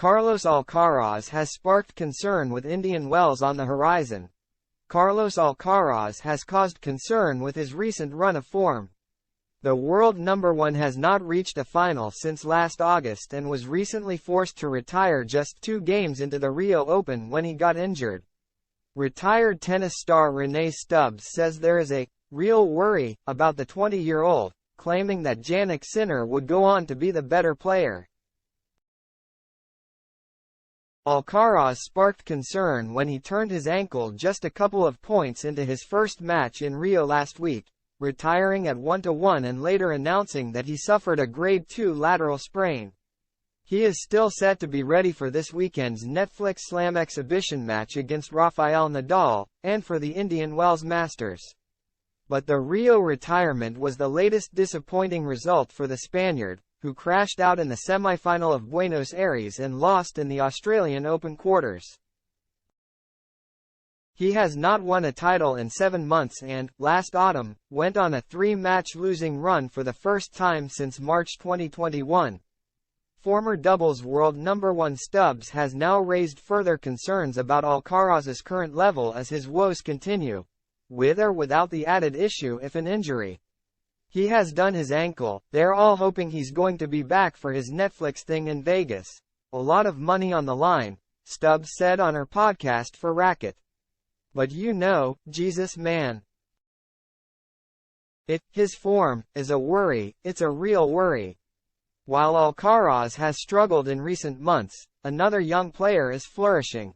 Carlos Alcaraz has sparked concern with Indian Wells on the horizon. Carlos Alcaraz has caused concern with his recent run of form. The world number one has not reached a final since last August and was recently forced to retire just 2 games into the Rio Open when he got injured. Retired tennis star Rennae Stubbs says there is a real worry about the 20-year-old, claiming that Jannik Sinner would go on to be the better player. Alcaraz sparked concern when he turned his ankle just a couple of points into his first match in Rio last week, retiring at 1-1 and later announcing that he suffered a grade 2 lateral sprain. He is still set to be ready for this weekend's Netflix Slam exhibition match against Rafael Nadal, and for the Indian Wells Masters. But the Rio retirement was the latest disappointing result for the Spaniard, who crashed out in the semi-final of Buenos Aires and lost in the Australian Open quarters. He has not won a title in 7 months and, last autumn, went on a 3-match losing run for the first time since March 2021. Former doubles world number 1 Stubbs has now raised further concerns about Alcaraz's current level as his woes continue, with or without the added issue if an injury. He has done his ankle, they're all hoping he's going to be back for his Netflix thing in Vegas. A lot of money on the line, Stubbs said on her podcast for Racket. But you know, Jesus man. His form is a worry, it's a real worry. While Alcaraz has struggled in recent months, another young player is flourishing.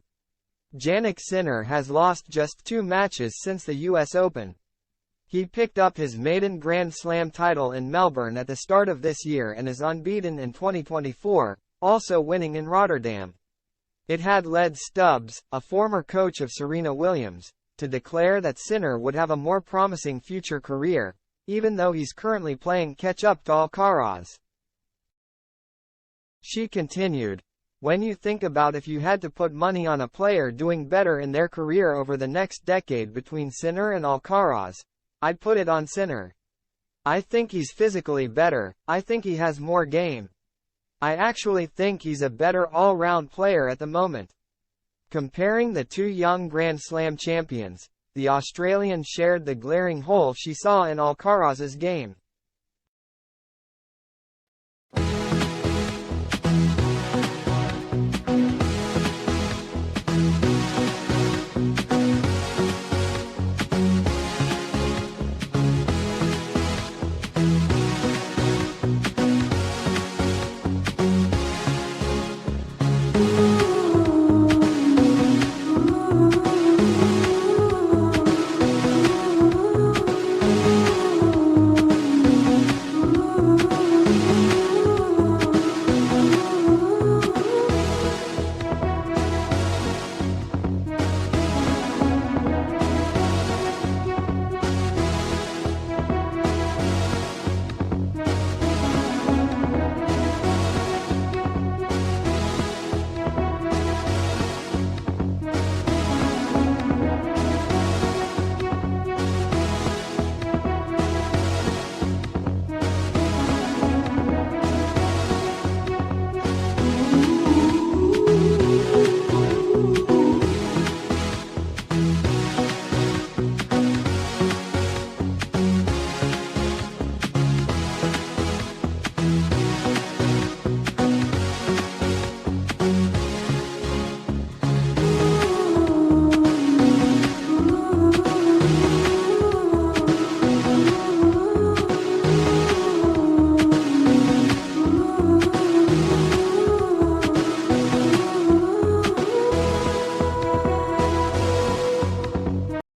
Jannik Sinner has lost just 2 matches since the US Open. He picked up his maiden Grand Slam title in Melbourne at the start of this year and is unbeaten in 2024, also winning in Rotterdam. It had led Stubbs, a former coach of Serena Williams, to declare that Sinner would have a more promising future career, even though he's currently playing catch-up to Alcaraz. She continued, "When you think about if you had to put money on a player doing better in their career over the next decade between Sinner and Alcaraz, I'd put it on Sinner. I think he's physically better, I think he has more game. I actually think he's a better all-round player at the moment." Comparing the 2 young Grand Slam champions, the Australian shared the glaring hole she saw in Alcaraz's game.